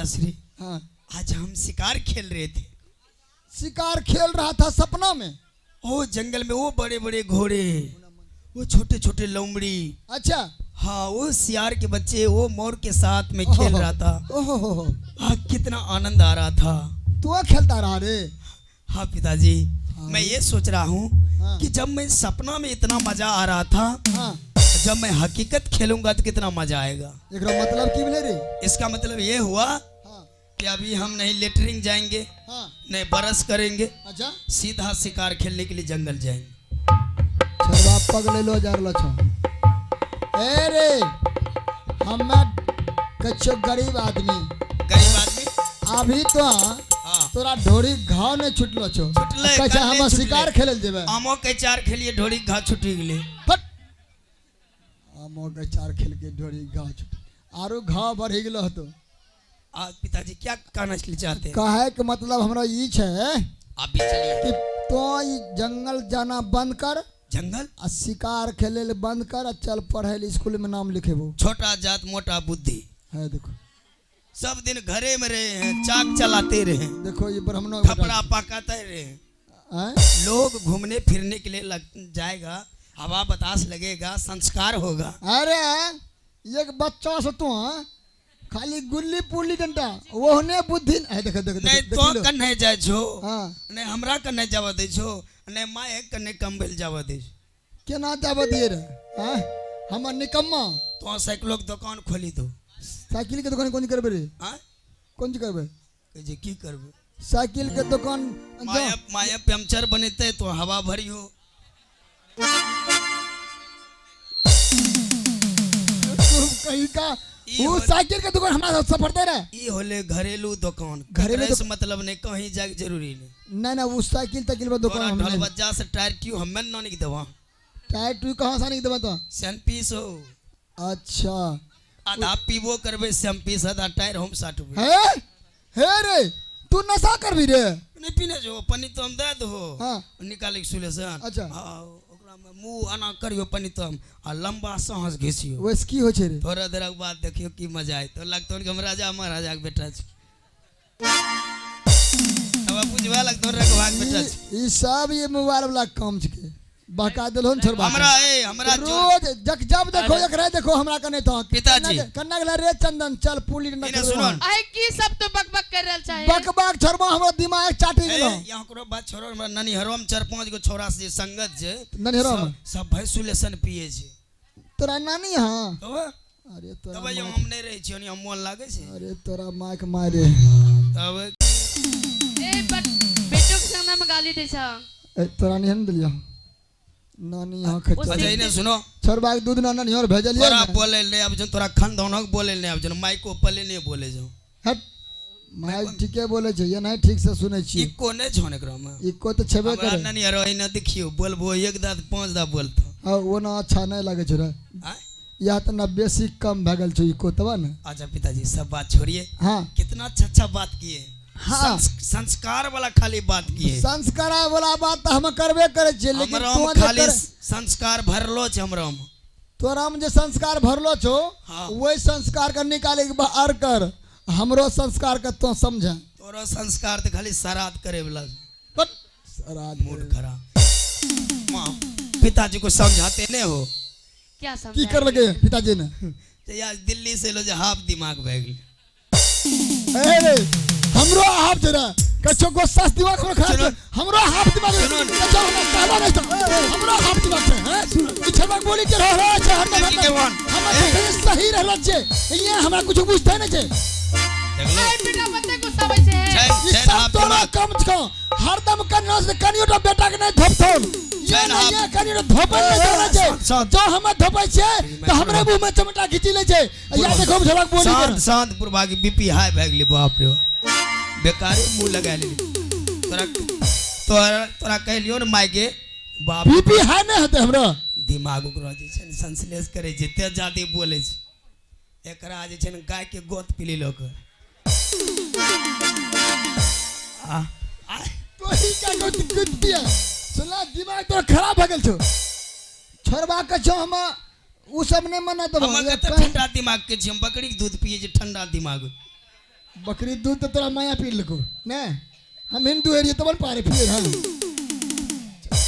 पिताश्री, हाँ आज हम शिकार खेल रहे थे। शिकार खेल रहा था सपना में। ओ जंगल में वो बड़े बड़े घोड़े, वो छोटे छोटे लोमड़ी, अच्छा हाँ वो सियार के बच्चे, वो मोर के साथ में खेल रहा था। ओहो हाँ कितना आनंद आ रहा था। तू खेलता रहा रे। हाँ पिताजी, हाँ। मैं ये सोच रहा हूँ हाँ। कि जब मैं सपना में इतना मजा आ रहा था, हाँ जब मैं हकीकत खेलूंगा तो कितना मजा आएगा। एकरा मतलब की बोले रे। इसका मतलब ये हुआ हाँ कि अभी हम नहीं लेटरिंग जाएंगे, हाँ नहीं बरस करेंगे, अच्छा सीधा शिकार खेलने के लिए जंगल जाएंगे। छरवा पग ले लो जार लछो ए रे हम कच्चो गरीब आदमी गरीब आदमी अभी तो हाँ तोरा ढोरी घाव ने छुटलो छो छुटले, कच्चा कल हम नहीं शिकार छुटले। खेलल जेबे आमो के चार खेलिए ढोरी घा छुटी गेले। फट हमो के चार खेल के ढोरी घाव छुट आरो घाव बढ़ी गेलो हतो। आज पिताजी क्या कहना चाहते हैं? कहे के मतलब हमरा ई छे आप भी चलिए कि तो ई जंगल जाना बंद कर जंगल। आ शिकार खेले ले बंद कर आ चल पढ़े ले स्कूल में नाम लिखेबो। छोटा जात मोटा बुद्धि, है देखो सब दिन घरे में रहे हैं, चाक चलाते रहे, देखो ये ब्राह्मणों कपड़ा पकाते रहे। हैं लोग घूमने फिरने के लिए जाएगा, हवा बतास लगेगा, संस्कार होगा। अरे एक बच्चा से तू खाली गुल्ली पुल्ली डंडा ओहने बुद्धि है देख देख नहीं देख तो कन्ने जाए छो, हां नहीं हमरा कन्ने जावा दे छो, नहीं माए कन्ने कंबल जावा दे छो। केना जाब दिए रे हैं हम निकम्मा। तो साइकिलों की दुकान खोली दो। साइकिल के दुकान कौन करबे रे हाँ कौन ची करबे जी की करबे? साइकिल के दुकान माया माया पंचर बनेते तो हवा भरी हो। कहीं का ई वो हो- साइकिल के दुकान हमरा सफर दे रे। ई होले घरेलू दुकान, घरेलू घरेलू से मतलब नहीं, कहीं जाए जरूरी नहीं। ना ना वो साइकिल तकिल में तोरा दुकान ढोल हम बज्जा से टायर क्यों हमें ना नहीं देवा? टायर तू कहां से नहीं देबा तो। सेन पीस हो, अच्छा आधा पीबो करबे सेन पीस, आधा टायर हम साटबे। है हे रे तू नशा करबी रे। नहीं पीने जो पानी तो हम दे दो, हाँ निकाले के सुलेशन। अच्छा। हाँ ओकरा में मुंह आना करियो पानी तो हम आ लंबा सांस घिसियो। वैस की हो छे रे। थोड़ा देर के बाद देखियो की मजा आए तो लगतो कि हम राजा महाराजा के बेटा छी। अब बुझवा लगतो रे के भाग बेटा छी। ई सब ये मोबाइल वाला काम छके बहका देलो न छोरबा। हमरा जो रोज जब देखो एक रे देखो हमरा कने तो पिताजी। कन्ना गेला रे चंदन चल पुली न इने सुनो न। आइ की सब तो बकबक कर रहल चाहे। बक बक छोरबा हमरो दिमाग चाटी गेलो। यहाँ करो बात छोड़ो, हमरा ननी हरम 4-5 गो छोरा से संगत जे ननिहरो में सब भाई सुलेशन पिए छै। तोरा नानी हां तो अरे तोरा तब हम नहीं रहे छी, हम मन लागे छै। अरे तोरा मां के मारे तब ए बट बेटो के संग में गाली दै छ। तोरा नहीं दिलिया नानी यहाँ खच्चा अच्छा इने सुनो, छोरबा के दूध ना नानी और भेजलिए तोरा बोले ले अब जन तोरा खानदानक बोले ले अब जन माइको पले नहीं बोले जो। हट माय ठीके बोले छै ये नहीं ठीक से सुनै छी। इको नहीं छोने करो में। इको तो छेबे हमरा करे ननी हरो इने देखियो बोलबो एक दात 5 दात बोलतो। हां वो ना अच्छा नहीं लागे छै रे। आय या तो ना बेसी कम भ गेल छै इको तबा ना। अच्छा पिताजी सब बात छोड़िए, हां कितना अच्छा बात किए। हाँ। संस्कार वाला खाली बात किए। संस्कार वाला बात तो हम करबे करे छै लेकिन हमरा तू में खाली संस्कार भरलो छै हमरा में। तोरा में जे संस्कार भरलो छो हाँ। वही संस्कार के निकाले के बाहर कर हमरो संस्कार के तो समझ। तोरा संस्कार तो खाली श्राद्ध करे वाला श्राद्ध मूड खराब। माँ पिताजी को समझाते नहीं हो क्या की समझा कर लगे पिताजी ने। तो आज दिल्ली से लो जो हाफ दिमाग बह गई। ए रे हमरो हाफ जरा कछो गुस्सा दिमाग में खा सुनो। हमरो हाफ दिमाग सुनो। कछो हम कहबो नहीं तो हमरो हाफ दिमाग छै हैं पीछे में गोली के रह छै हर के वन। हम सही रहल छै ये हमरा कुछ बुझते नहीं छै। देख लो ए बेटा मते गुस्सा होइ छै। चैन ई चैन सब हाफ तोरा दिमाग कम छौ हरदम कनियो से कनियो तो बेटा के नहीं धपथौन ये चैन नहीं हाफ- ये कनियो धोपल नहीं देना छै शांत। जो हम धोपै छै तो हमरे मुंह में चमटा खींची ले छै या देखो झलक बोली शांत कर शांत पूर्वा की बीपी हाई बह गई। बाप रे बेकार मुंह लगा ले। तोरा तोरा तोरा कह लियो न माय के बाप बीपी हाई नहीं होते हमरा दिमाग ओकरा जे छै ने संश्लेष करे छै, तेज जादे बोले छै। एकरा जे छै ने गाय के गोत पीली लोक आ आ तो ही का कुछ पिया सुना दिमाग तो खराब हो गेल छौ छोरबा के छौ हम उ सब नहीं मना दबो हम के ठंडा दिमाग के छी, हम बकरी के दूध पिए जे ठंडा दिमाग। बकरी दूध तो तोरा माया पी लको ने हम हिंदू एरिया तो बन पारे फिर हां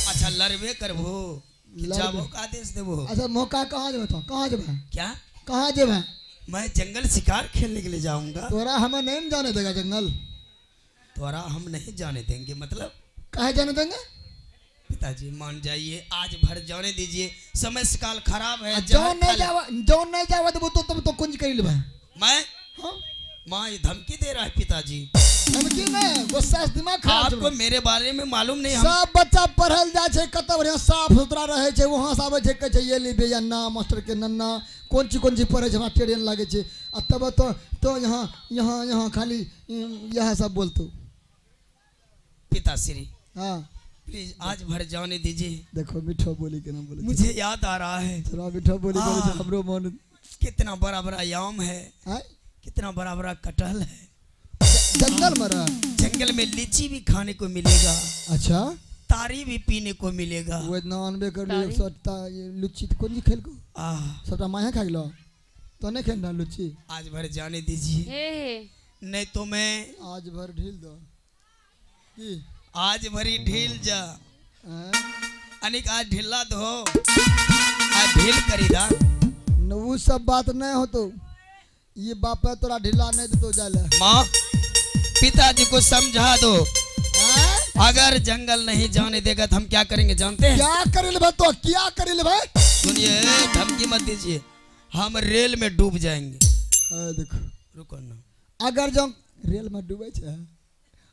अच्छा लड़बे करबो खिंचाबो का आदेश देबो। अच्छा मौका कहाँ जब तो कहाँ जब क्या कहाँ जब मैं जंगल शिकार खेलने के लिए जाऊंगा। तोरा हमें नहीं जाने देगा जंगल तोरा हम नहीं जाने देंगे मतलब कहाँ जाने देंगे पिताजी मान जाइए आज भर जाने दीजिए समय काल खराब है। जो नहीं जावा तो तब तो कुंज कर लेबा मैं हां माँ ये धमकी दे रहा है पिताजी। धमकी नहीं गुस्सा से दिमाग खराब आपको मेरे बारे में मालूम नहीं। सब बच्चा पढ़ल जाए छे कत बढ़िया साफ सुथरा रहे छे वहां से आवे छे कहे छे ये लिबे या ना मास्टर के नन्ना कौन ची पढ़े छे हमरा टेढ़ियन लागे छे आ तब तो यहाँ यहाँ यहाँ खाली यह सब बोलतो। पिताश्री हाँ प्लीज आज भर जाने दीजिए। देखो मीठो बोली के ना बोले मुझे याद आ रहा है थोड़ा मीठो बोली बोले छे हमरो मन कितना बड़ा बड़ा आम है हैं कितना बड़ा बड़ा कटहल है। जंगल में रहा जंगल में लीची भी खाने को मिलेगा अच्छा तारी भी पीने को मिलेगा। वो इतना अनबे कर लियो सट्टा ये लुच्ची कौन जी खेल को सट्टा माया खा लो तो नहीं खेलना लुच्ची। आज भर जाने दीजिए ए नहीं तो मैं आज भर ढील दो की आज भरी ढील जा हैं? अनिक आज ढीला दो आज ढील करी दा न वो सब बात नहीं हो तो ये बाप है तोरा ढीला नहीं दे तो जाले माँ पिताजी को समझा दो हैं? अगर जंगल नहीं जाने देगा तो हम क्या करेंगे जानते हैं। क्या करिल भाई तो क्या करिल भाई सुनिए धमकी मत दीजिए हम रेल में डूब जाएंगे। देखो रुको ना अगर जो रेल में डूबे छे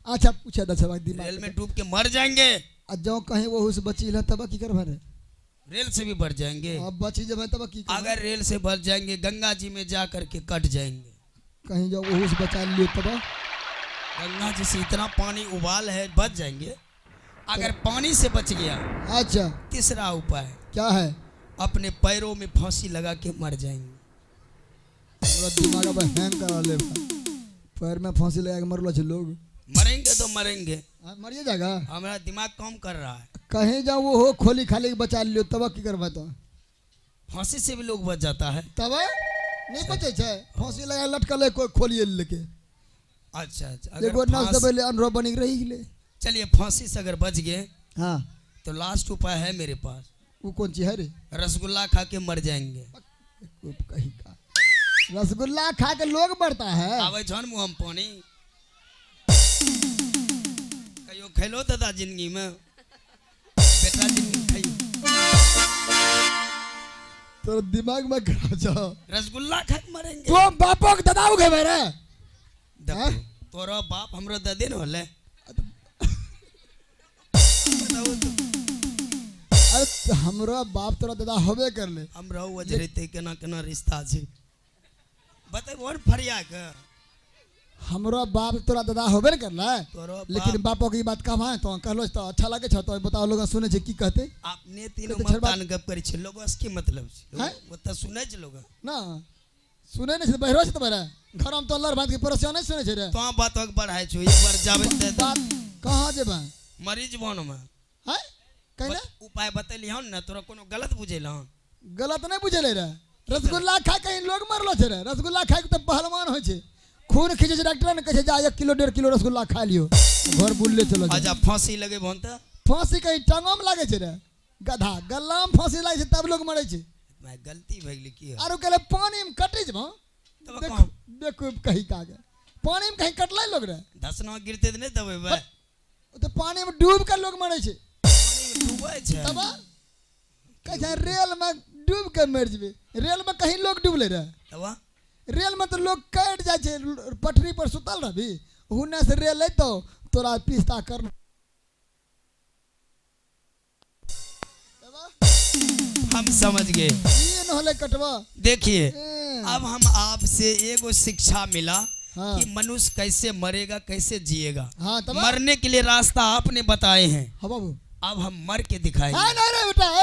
अच्छा पूछे दस भाई दिमाग रेल में डूब के मर जाएंगे जो कहीं वो उस बची ल तब की करबे रे रेल से भी बढ़ जाएंगे। अब बची जब तब की करबे अगर रेल से बढ़ जाएंगे गंगा जी में जा करके कट जाएंगे। कहीं जो वो उस बचा लियो तब गंगा जी से इतना पानी उबाल है बच जाएंगे। अगर पानी से बच गया अच्छा तीसरा उपाय क्या है अपने पैरों में फांसी लगा के मर जाएंगे। पूरा दिमाग अब हैंग करा ले पैर में फांसी लगा के मरलो छे लोग मरेंगे तो मरेंगे मरिए जाएगा हमारा दिमाग काम कर रहा है। कहीं जाओ वो हो खोली खाली के बचा लियो तब की करबे तो फांसी से भी लोग बच जाता है। तब नहीं बचे छे फांसी लगा लटकल है कोई खोलिए लेके अच्छा अच्छा एगो अगर नस दबे ले अनरो बनी रही ले चलिए फांसी से अगर बच गए हाँ तो लास्ट उपाय है मेरे पास वो कौन चीज है रे रसगुल्ला खा के मर जाएंगे। कहीं का रसगुल्ला खा के लोग बढ़ता है आवे जौन मुँह हम पानी कहियो खेलो दादा जिंदगी में बेटा जिंदगी खाइयो तो दिमाग में खा जाओ रसगुल्ला खा के मरेंगे। तो बापो के ददाऊ के मेरे देखो तोरा बाप हमरो ददे न होले अरे हमरा बाप तोरा दादा होबे कर ले हमरा वजरते केना केना रिश्ता छै बताइ और फरिया के हमरा बाप तोरा दादा होबे न कर ले तोरो लेकिन बापो की बात कहबा तो कहलो तो अच्छा लागे छ तो बताओ लोग सुने छै की कहते आपने तीनों कहते मतदान गप करै छै लोग की मतलब छै हैं? वो त सुनै छै लोग ना सुने नहीं बहरो से तुम्हारा घर में तो अल्लाह बात की परेशान नहीं सुने छे रे तो बात बढ़ाई छो एक बार जाबे त बात कहां जेबा मरीज बन में हैं कहना उपाय बतैली हन ना तोरा कोनो गलत बुझेल हन गलत नहीं बुझले रे रसगुल्ला खा के लोग मरलो छे रे रसगुल्ला खा के तो पहलवान होय छे खून खींचे डॉक्टर ने कहे जा 1 किलो 1.5 किलो रसगुल्ला खा लियो घर बुलले चलो अच्छा फांसी लगे भन त फांसी कहीं टांगों में लागे छे रे गधा गल्ला में फांसी लागे छे तब लोग मरे छे मैं गलती भइल की है आरो कहले पानी में कटे जबो तब देखो कहां देखो कहीं कागे पानी में कहीं कटले लोग रे धसना गिरते त नहीं दबे बे तो पानी में डूब कर लोग मरे छे पानी में डूबै छै तब कहे रेल में डूब के मर जबे रेल में कहीं लोग डूबले रे तब रेल में तो लोग कट जाए छे पटरी पर सुतल रहबी हुने से रेल ले तो तोरा पिस्ता कर हम समझ गए ये न होले कटवा देखिए अब हम आपसे एगो शिक्षा मिला हाँ। कि मनुष्य कैसे मरेगा कैसे जिएगा। हाँ तब मरने के लिए रास्ता आपने बताए हैं हाँ बाबू अब हम मर के दिखाएंगे। हाँ नहीं रे बेटा